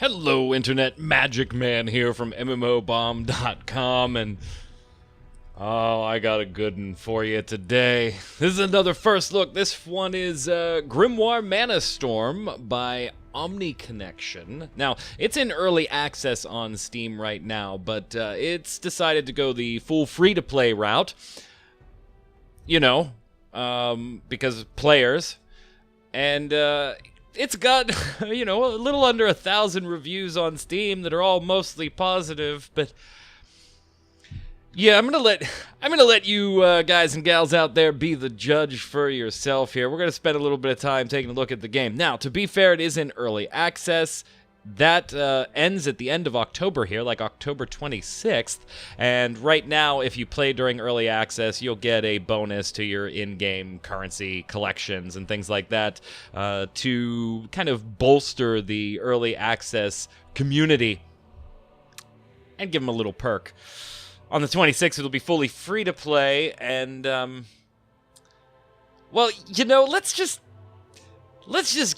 Hello, Internet Magic Man here from MMOBomb.com, and I got a good one for you today. This is another first look. This one is Grimoire Manastorm by OmniConnection. Now, it's in early access on Steam right now, but it's decided to go the full free-to-play route. You know, because players, and it's got, you know, a little under 1,000 reviews on Steam that are all mostly positive, but yeah, I'm gonna let you guys and gals out there be the judge for yourself here. We're gonna spend a little bit of time taking a look at the game. Now, to be fair, it is in early access. That ends at the end of October here, like October 26th. And right now, if you play during early access, you'll get a bonus to your in-game currency collections and things like that to kind of bolster the early access community and give them a little perk. On the 26th, it'll be fully free to play, and, well, you know, let's just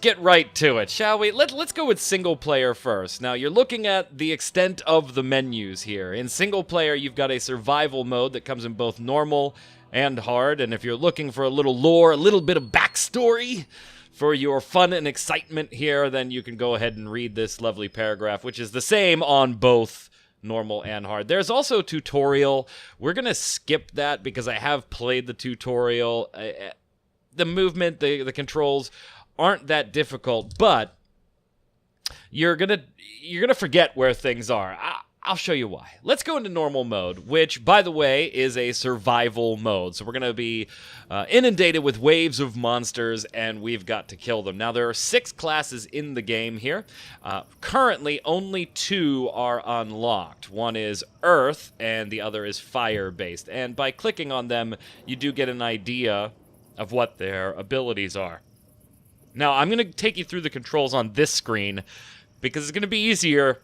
get right to it, shall we? Let's go with single player first. Now, you're looking at the extent of the menus here. In single player, you've got a survival mode that comes in both normal and hard, and if you're looking for a little lore, a little bit of backstory for your fun and excitement here, then you can go ahead and read this lovely paragraph, which is the same on both normal and hard. There's also a tutorial. We're going to skip that because I have played the tutorial. The movement, the controls aren't that difficult, but you're gonna forget where things are. I'll show you why. Let's go into normal mode, which, by the way, is a survival mode. So we're gonna be inundated with waves of monsters, and we've got to kill them. Now, there are 6 classes in the game here. Currently, only 2 are unlocked. One is Earth, and the other is Fire-based. And by clicking on them, you do get an idea of what their abilities are. Now, I'm going to take you through the controls on this screen because it's going to be easier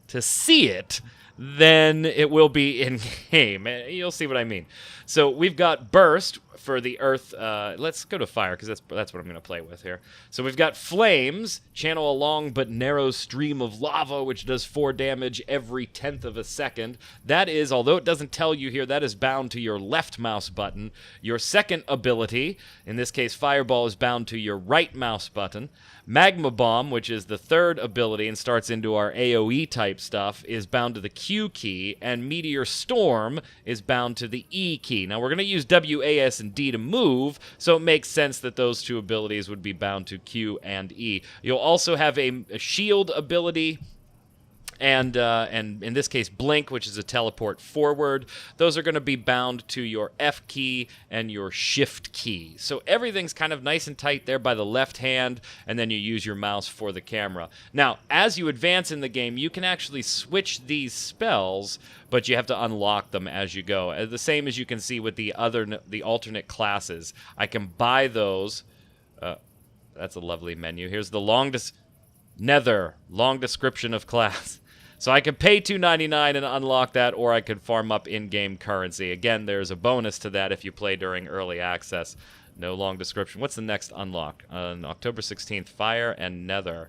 to see it than it will be in-game. You'll see what I mean. So we've got Burst for the Earth. Let's go to Fire because that's what I'm going to play with here. So we've got Flames, channel a long but narrow stream of lava, which does 4 damage every 1/10 of a second. That is, although it doesn't tell you here, that is bound to your left mouse button. Your second ability, in this case Fireball, is bound to your right mouse button. Magma Bomb, which is the third ability and starts into our AoE type stuff, is bound to the Q key, and Meteor Storm is bound to the E key. Now, we're going to use W, A, S, and D to move, so it makes sense that those 2 abilities would be bound to Q and E. You'll also have a shield ability, and in this case, Blink, which is a teleport forward. Those are going to be bound to your F key and your Shift key. So everything's kind of nice and tight there by the left hand, and then you use your mouse for the camera. Now, as you advance in the game, you can actually switch these spells, but you have to unlock them as you go. The same as you can see with the alternate classes. I can buy those. That's a lovely menu. Here's the Nether, long description of class. So I could pay $2.99 and unlock that, or I could farm up in-game currency. Again, there's a bonus to that if you play during early access. No long description. What's the next unlock? On October 16th, Fire and Nether.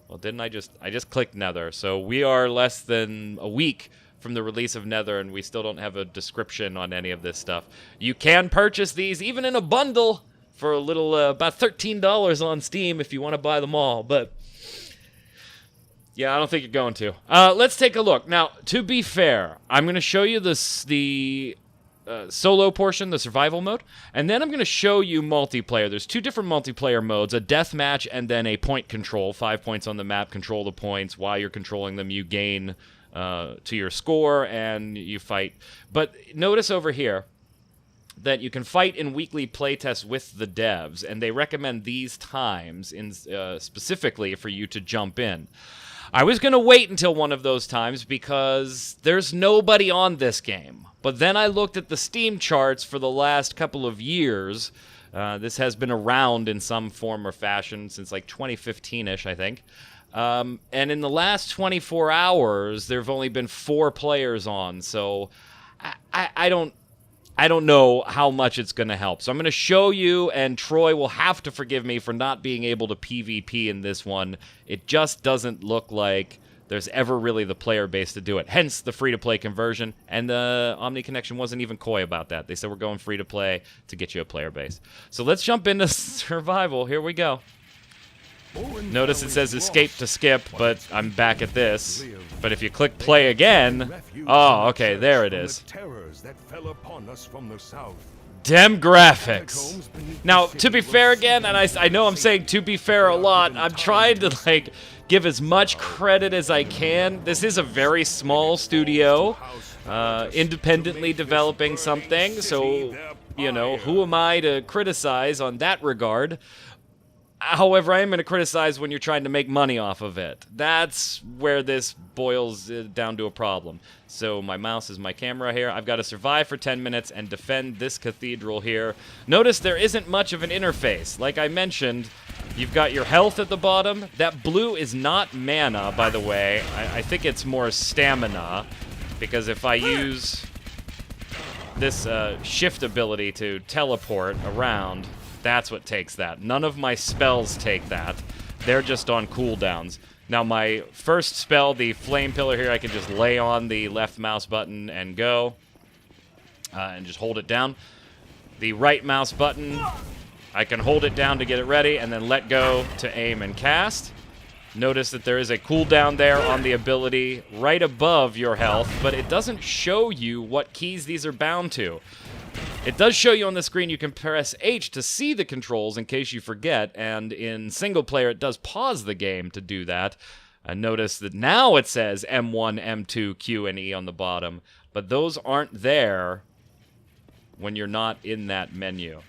Well, didn't I just clicked Nether. So we are less than a week from the release of Nether, and we still don't have a description on any of this stuff. You can purchase these even in a bundle for a little, about $13 on Steam if you want to buy them all, but yeah, I don't think you're going to. Let's take a look. Now, to be fair, I'm going to show you the solo portion, the survival mode, and then I'm going to show you multiplayer. There's 2 different multiplayer modes, a deathmatch and then a point control. 5 points on the map, control the points. While you're controlling them, you gain to your score and you fight. But notice over here that you can fight in weekly playtests with the devs, and they recommend these times specifically for you to jump in. I was going to wait until one of those times because there's nobody on this game. But then I looked at the Steam charts for the last couple of years. This has been around in some form or fashion since like 2015-ish, I think. And in the last 24 hours, there have only been 4 players on. So I don't I don't know how much it's going to help. So I'm going to show you, and Troy will have to forgive me for not being able to PvP in this one. It just doesn't look like there's ever really the player base to do it. Hence the free-to-play conversion, and the Omni Connection wasn't even coy about that. They said we're going free-to-play to get you a player base. So let's jump into survival. Here we go. Notice it says escape to skip, but I'm back at this. But if you click play again, oh, okay, there it is. Dem graphics. Now, to be fair again, and I know I'm saying to be fair a lot, I'm trying to, like, give as much credit as I can. This is a very small studio, independently developing something, so, you know, who am I to criticize on that regard? However, I am going to criticize when you're trying to make money off of it. That's where this boils down to a problem. So my mouse is my camera here. I've got to survive for 10 minutes and defend this cathedral here. Notice there isn't much of an interface. Like I mentioned, you've got your health at the bottom. That blue is not mana, by the way. I think it's more stamina, because if I use this shift ability to teleport around, that's what takes that. None of my spells take that. They're just on cooldowns. Now, my first spell, the Flame Pillar here, I can just lay on the left mouse button and go. And just hold it down. The right mouse button, I can hold it down to get it ready, and then let go to aim and cast. Notice that there is a cooldown there on the ability right above your health, but it doesn't show you what keys these are bound to. It does show you on the screen you can press H to see the controls in case you forget, and in single player it does pause the game to do that. Notice that now it says M1, M2, Q, and E on the bottom, but those aren't there when you're not in that menu.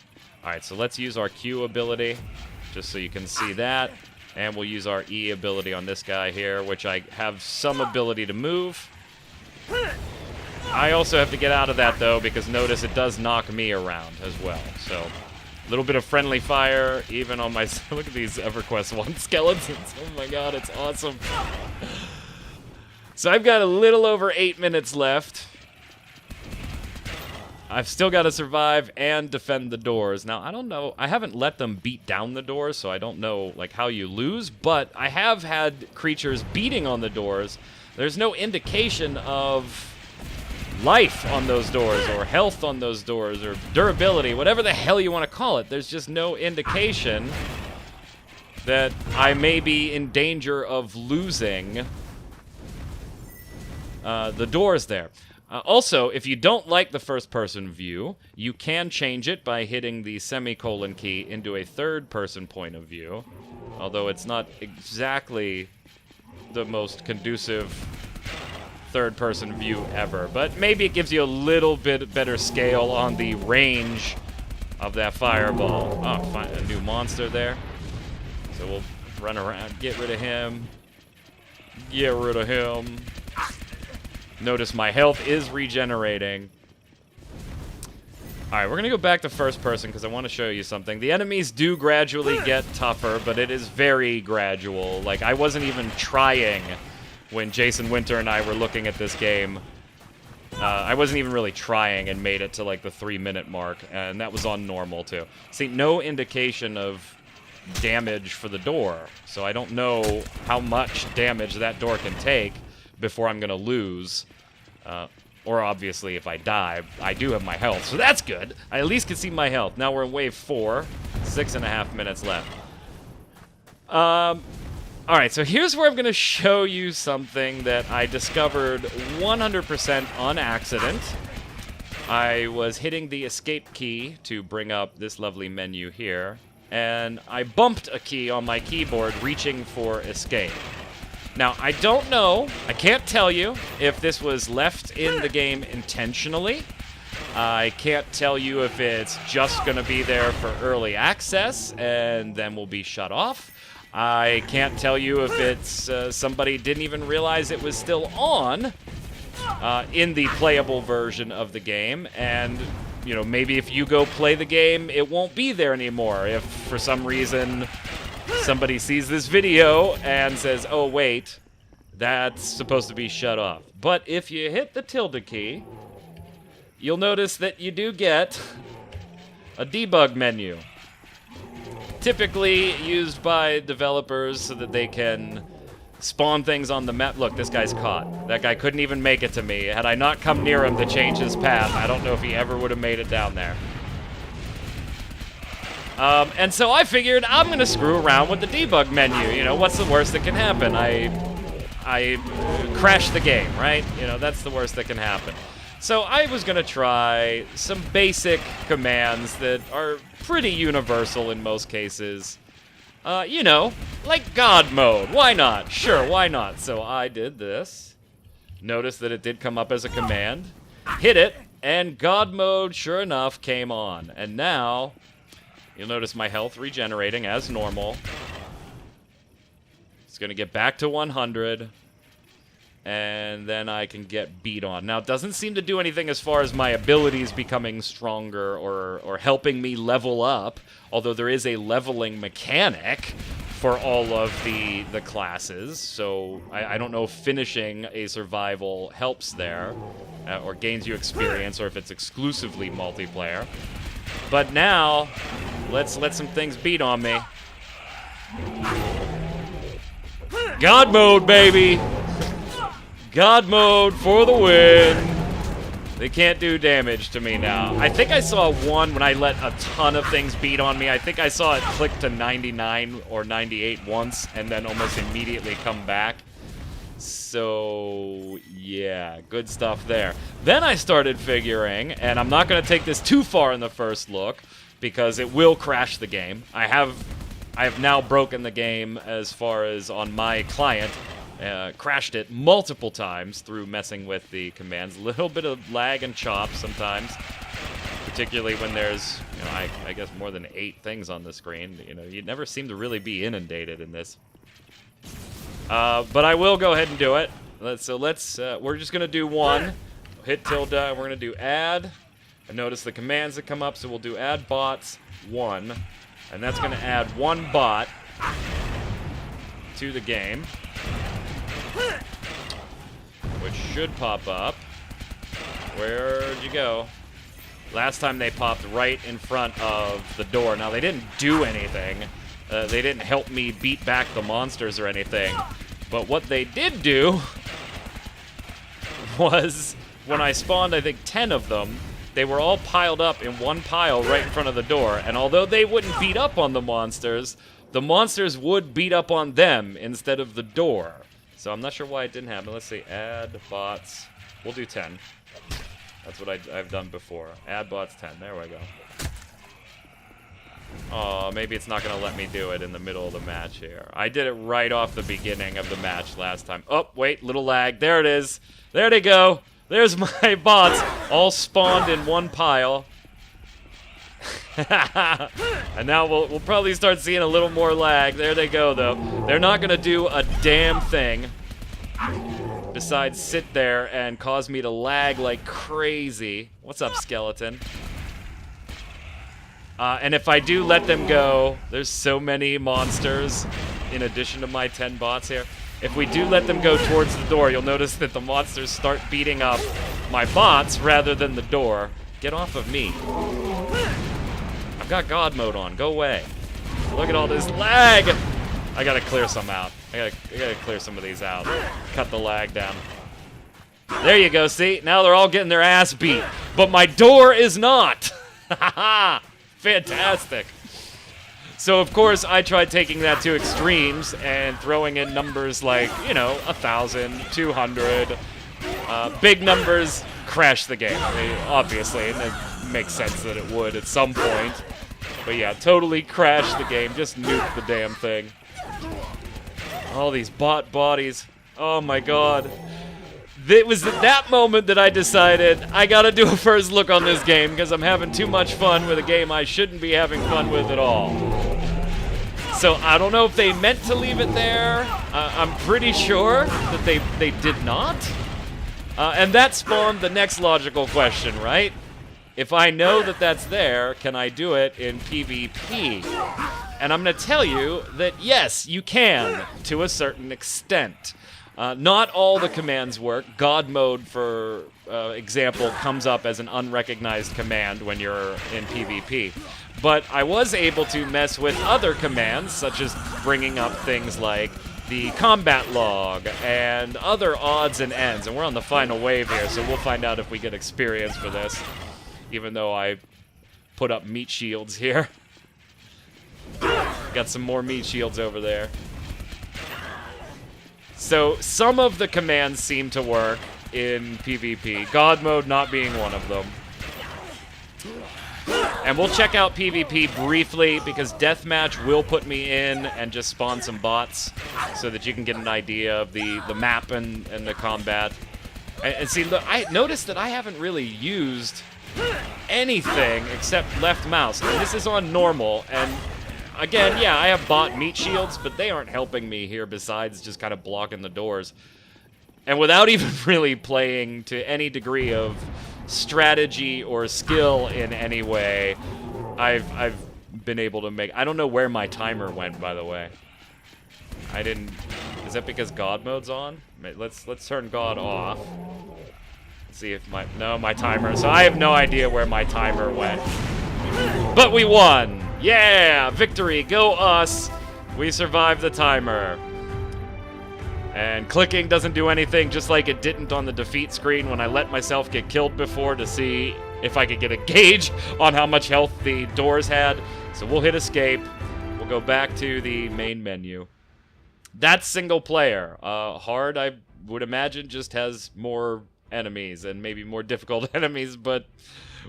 Alright, so let's use our Q ability, just so you can see that, and we'll use our E ability on this guy here, which I have some ability to move. I also have to get out of that, though, because notice it does knock me around as well. So, a little bit of friendly fire, even on my... Look at these EverQuest 1 skeletons. Oh my god, it's awesome. So I've got a little over 8 minutes left. I've still got to survive and defend the doors. Now, I don't know. I haven't let them beat down the doors, so I don't know, like, how you lose. But I have had creatures beating on the doors. There's no indication of life on those doors, or health on those doors, or durability, whatever the hell you want to call it. There's just no indication that I may be in danger of losing the doors there. Also, if you don't like the first-person view, you can change it by hitting the semicolon key into a third-person point of view, although it's not exactly the most conducive third-person view ever, but maybe it gives you a little bit better scale on the range of that fireball. Oh, find a new monster there. So we'll run around, get rid of him. Get rid of him. Notice my health is regenerating. Alright, we're going to go back to first person because I want to show you something. The enemies do gradually get tougher, but it is very gradual. Like, I wasn't even trying when Jason Winter and I were looking at this game. I wasn't even really trying and made it to, like, the 3-minute mark, and that was on normal, too. See, no indication of damage for the door, so I don't know how much damage that door can take before I'm going to lose. Or, obviously, if I die, I do have my health, so that's good. I at least can see my health. Now we're in wave 4, 6.5 minutes left. Alright, so here's where I'm going to show you something that I discovered 100% on accident. I was hitting the escape key to bring up this lovely menu here, and I bumped a key on my keyboard reaching for escape. Now, I don't know, I can't tell you if this was left in the game intentionally. I can't tell you if it's just going to be there for early access and then will be shut off. I can't tell you if it's somebody didn't even realize it was still on in the playable version of the game, and, you know, maybe if you go play the game, it won't be there anymore. If, for some reason, somebody sees this video and says, oh, wait, that's supposed to be shut off. But if you hit the tilde key, you'll notice that you do get a debug menu. Typically used by developers so that they can spawn things on the map. Look, this guy's caught. That guy couldn't even make it to me. Had I not come near him to change his path, I don't know if he ever would have made it down there. And so I figured I'm going to screw around with the debug menu. You know, what's the worst that can happen? I crash the game, right? You know, that's the worst that can happen. So I was going to try some basic commands that are pretty universal in most cases. You know, like God mode. Why not? Sure, why not? So I did this. Notice that it did come up as a command. Hit it, and God mode, sure enough, came on. And now, you'll notice my health regenerating as normal. It's going to get back to 100. And then I can get beat on. Now, it doesn't seem to do anything as far as my abilities becoming stronger or helping me level up, although there is a leveling mechanic for all of the classes, so I don't know if finishing a survival helps there, or gains you experience, or if it's exclusively multiplayer. But now, let's let some things beat on me. God mode, baby! God mode for the win. They can't do damage to me now. I think I saw one when I let a ton of things beat on me. I think I saw it click to 99 or 98 once and then almost immediately come back. So, yeah, good stuff there. Then I started figuring, and I'm not going to take this too far in the first look because it will crash the game. I have now broken the game as far as on my client. Crashed it multiple times through messing with the commands. A little bit of lag and chop sometimes, particularly when there's, you know, I guess more than 8 things on the screen. You know, you never seem to really be inundated in this. But I will go ahead and do it. We're just gonna do one. Hit tilde. We're gonna do add. And notice the commands that come up. So we'll do add bots 1, and that's gonna add 1 bot to the game, which should pop up. Where'd you go? Last time they popped right in front of the door. Now, they didn't do anything. They didn't help me beat back the monsters or anything. But what they did do was, when I spawned, I think, 10 of them, they were all piled up in one pile right in front of the door. And although they wouldn't beat up on the monsters would beat up on them instead of the door. So I'm not sure why it didn't happen. Let's see, add bots. We'll do 10. That's what I've done before. Add bots 10. There we go. Oh, maybe it's not going to let me do it in the middle of the match here. I did it right off the beginning of the match last time. Oh, wait, little lag. There it is. There they go. There's my bots all spawned in one pile. And now we'll probably start seeing a little more lag. There they go, though. They're not going to do a damn thing besides sit there and cause me to lag like crazy. What's up, skeleton? And if I do let them go, there's so many monsters in addition to my 10 bots here. If we do let them go towards the door, you'll notice that the monsters start beating up my bots rather than the door. Get off of me. I've got God mode on. Go away. Look at all this lag. I gotta clear some out. I gotta clear some of these out. Cut the lag down. There you go, see? Now they're all getting their ass beat. But my door is not. Fantastic. So, of course, I tried taking that to extremes and throwing in numbers like, you know, 1,000, 200. Big numbers crash the game, I mean, obviously, and it makes sense that it would at some point. But yeah, totally crashed the game, just nuked the damn thing. All these bot bodies. Oh my god. It was at that moment that I decided I gotta do a first look on this game because I'm having too much fun with a game I shouldn't be having fun with at all. So I don't know if they meant to leave it there. I'm pretty sure that they did not. And that spawned the next logical question, right? If I know that that's there, can I do it in PvP? And I'm going to tell you that yes, you can, to a certain extent. Not all the commands work. God mode, for example, comes up as an unrecognized command when you're in PvP. But I was able to mess with other commands, such as bringing up things like the combat log and other odds and ends. And we're on the final wave here, so we'll find out if we get experience for this, even though I put up meat shields here. Got some more meat shields over there. So some of the commands seem to work in PvP, God mode not being one of them. And we'll check out PvP briefly, because Deathmatch will put me in and just spawn some bots so that you can get an idea of the map and the combat. And see, look, I noticed that I haven't really used anything except left mouse. And this is on normal, and again, yeah, I have bot meat shields, but they aren't helping me here besides just kind of blocking the doors. And without even really playing to any degree of strategy or skill in any way, I've been able to make... I don't know where my timer went, by the way. I didn't... Is that because God mode's on? Let's turn God off. Let's see if my... No, my timer... So I have no idea where my timer went. But we won! Yeah! Victory! Go us! We survived the timer. And clicking doesn't do anything, just like it didn't on the defeat screen when I let myself get killed before to see if I could get a gauge on how much health the doors had. So we'll hit escape. We'll go back to the main menu. That's single player. Hard, I would imagine, just has more enemies and maybe more difficult enemies, but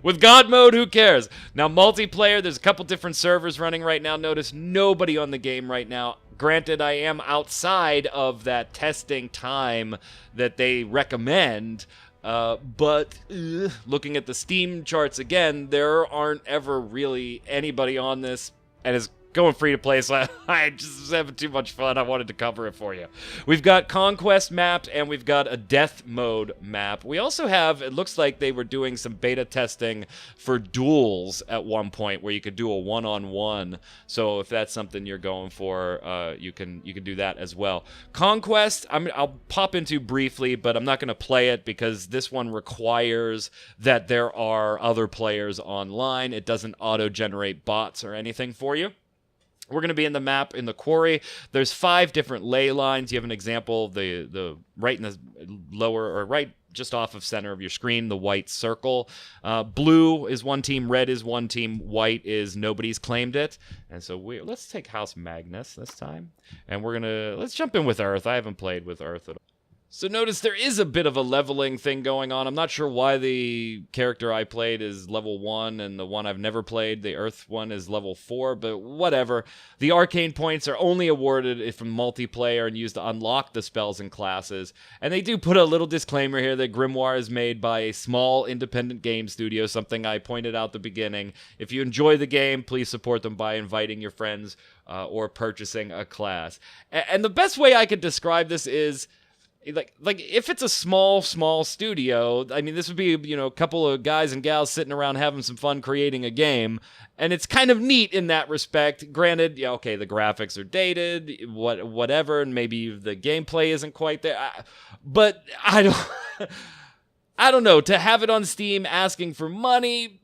with God mode, who cares? Now, multiplayer, there's a couple different servers running right now. Notice nobody on the game right now. Granted, I am outside of that testing time that they recommend, but looking at the Steam charts again, there aren't ever really anybody on this, and it's going free to play, so I just was having too much fun. I wanted to cover it for you. We've got Conquest mapped, and we've got a Death mode map. We also have, it looks like they were doing some beta testing for duels at one point, where you could do a one-on-one. So if that's something you're going for, you can do that as well. Conquest, I'll pop into briefly, but I'm not going to play it because this one requires that there are other players online. It doesn't auto-generate bots or anything for you. We're going to be in the map in the quarry. There's 5 different ley lines. You have an example, the right in the lower, or right just off of center of your screen, the white circle. Blue is one team, red is one team, white is nobody's claimed it. And so let's take House Magnus this time. And let's jump in with Earth. I haven't played with Earth at all. So notice there is a bit of a leveling thing going on. I'm not sure why the character I played is level 1 and the one I've never played, the Earth one, is level 4, but whatever. The arcane points are only awarded if in multiplayer and used to unlock the spells and classes. And they do put a little disclaimer here that Grimoire is made by a small independent game studio, something I pointed out at the beginning. If you enjoy the game, please support them by inviting your friends or purchasing a class. And the best way I could describe this is, like if it's a small studio, I mean, this would be, a couple of guys and gals sitting around having some fun creating a game, and it's kind of neat in that respect. Granted, yeah, okay, the graphics are dated, whatever, and maybe the gameplay isn't quite there, but I don't know, to have it on Steam asking for money,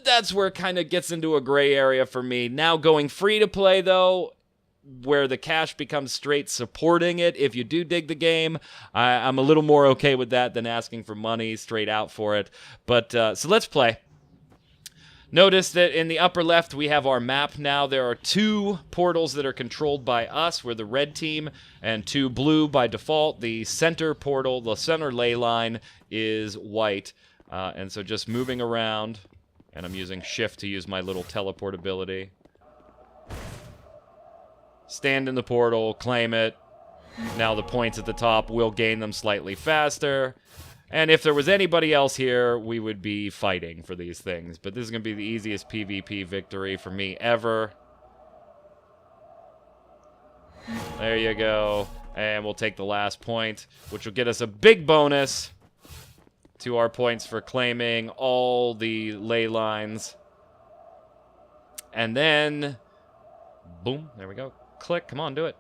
that's where it kind of gets into a gray area for me. Now, going free to play, though, where the cash becomes straight supporting it, if you do dig the game, I'm a little more okay with that than asking for money straight out for it. But so let's play. Notice that in the upper left we have our map now. There are 2 portals that are controlled by us. We're the red team, and 2 blue by default. The center portal, the center ley line, is white. And so just moving around, and I'm using shift to use my little teleport ability. Stand in the portal, claim it. Now the points at the top will gain them slightly faster. And if there was anybody else here, we would be fighting for these things. But this is going to be the easiest PvP victory for me ever. There you go. And we'll take the last point, which will get us a big bonus to our points for claiming all the ley lines. And then, boom, there we go. Click, come on, do it.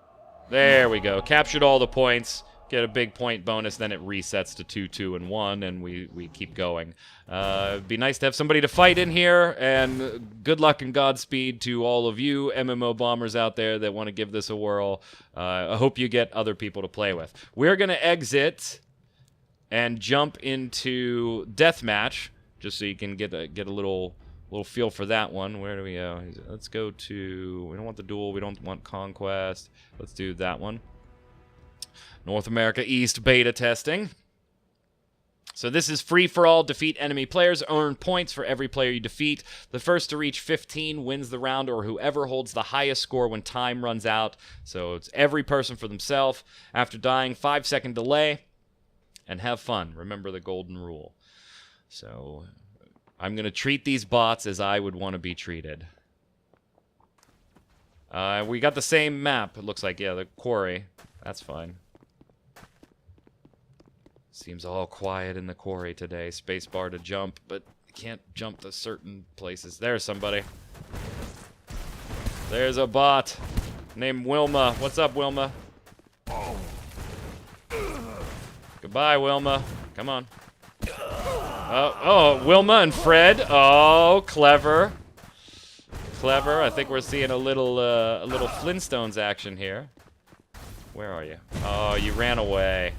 There we go. Captured all the points. get a big point bonus, then it resets to 2, 2, and 1, and we keep going. It'd be nice to have somebody to fight in here, and good luck and Godspeed to all of you MMO bombers out there that want to give this a whirl. I hope you get other people to play with. We're going to exit and jump into Deathmatch, just so you can get a little feel for that one. Where do we go? Let's go to... We don't want the duel. We don't want Conquest. Let's do that one. North America East beta testing. So this is free for all. Defeat enemy players. Earn points for every player you defeat. The first to reach 15 wins the round, or whoever holds the highest score when time runs out. So it's every person for themselves. After dying, 5-second delay. And have fun. Remember the golden rule. So I'm going to treat these bots as I would want to be treated. We got the same map, it looks like. Yeah, the quarry. That's fine. Seems all quiet in the quarry today. Spacebar to jump, but you can't jump to certain places. There's somebody. There's a bot named Wilma. What's up, Wilma? Goodbye, Wilma. Come on. Oh, Wilma and Fred. Oh, clever. Clever. I think we're seeing a little Flintstones action here. Where are you? Oh, you ran away.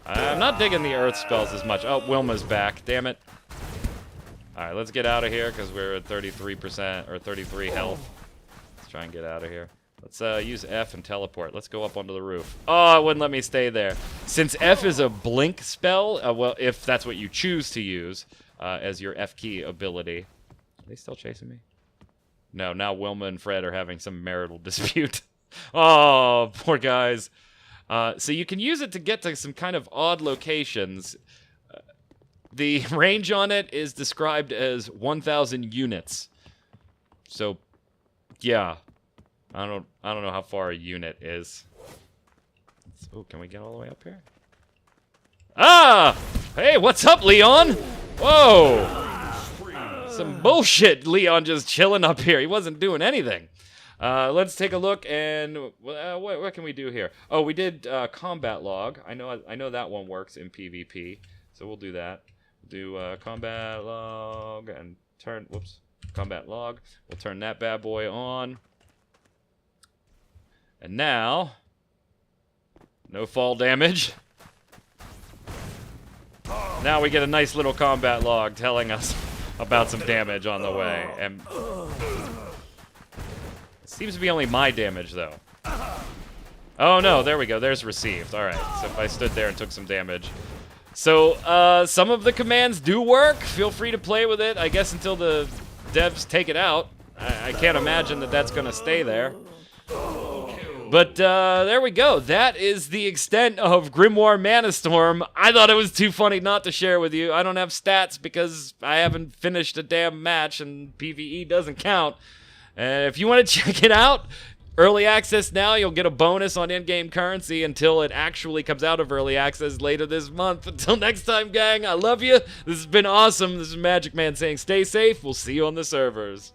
I'm not digging the earth spells as much. Oh, Wilma's back. Damn it. Alright, let's get out of here because we're at 33% or 33 health. Let's try and get out of here. Let's use F and teleport. Let's go up onto the roof. Oh, it wouldn't let me stay there. Since F is a blink spell, well, if that's what you choose to use as your F key ability. Are they still chasing me? No, now Wilma and Fred are having some marital dispute. Oh, poor guys. So you can use it to get to some kind of odd locations. The range on it is described as 1,000 units. So, yeah. I don't know how far a unit is. Oh, can we get all the way up here? Ah! Hey, what's up, Leon? Whoa! Some bullshit, Leon just chilling up here. He wasn't doing anything. Let's take a look, and what can we do here? Oh, we did combat log. I know that one works in PvP, so we'll do that. We'll do combat log and turn. Whoops, combat log. We'll turn that bad boy on. And now, no fall damage. Now we get a nice little combat log telling us about some damage on the way. And it seems to be only my damage, though. Oh, no, there we go. There's received. All right, so if I stood there and took some damage. So, some of the commands do work. Feel free to play with it, I guess, until the devs take it out. I can't imagine that that's going to stay there. But there we go. That is the extent of Grimoire Manastorm. I thought it was too funny not to share with you. I don't have stats because I haven't finished a damn match and PvE doesn't count. If you want to check it out, early access now, you'll get a bonus on in-game currency until it actually comes out of early access later this month. Until next time, gang, I love you. This has been awesome. This is Magic Man saying stay safe. We'll see you on the servers.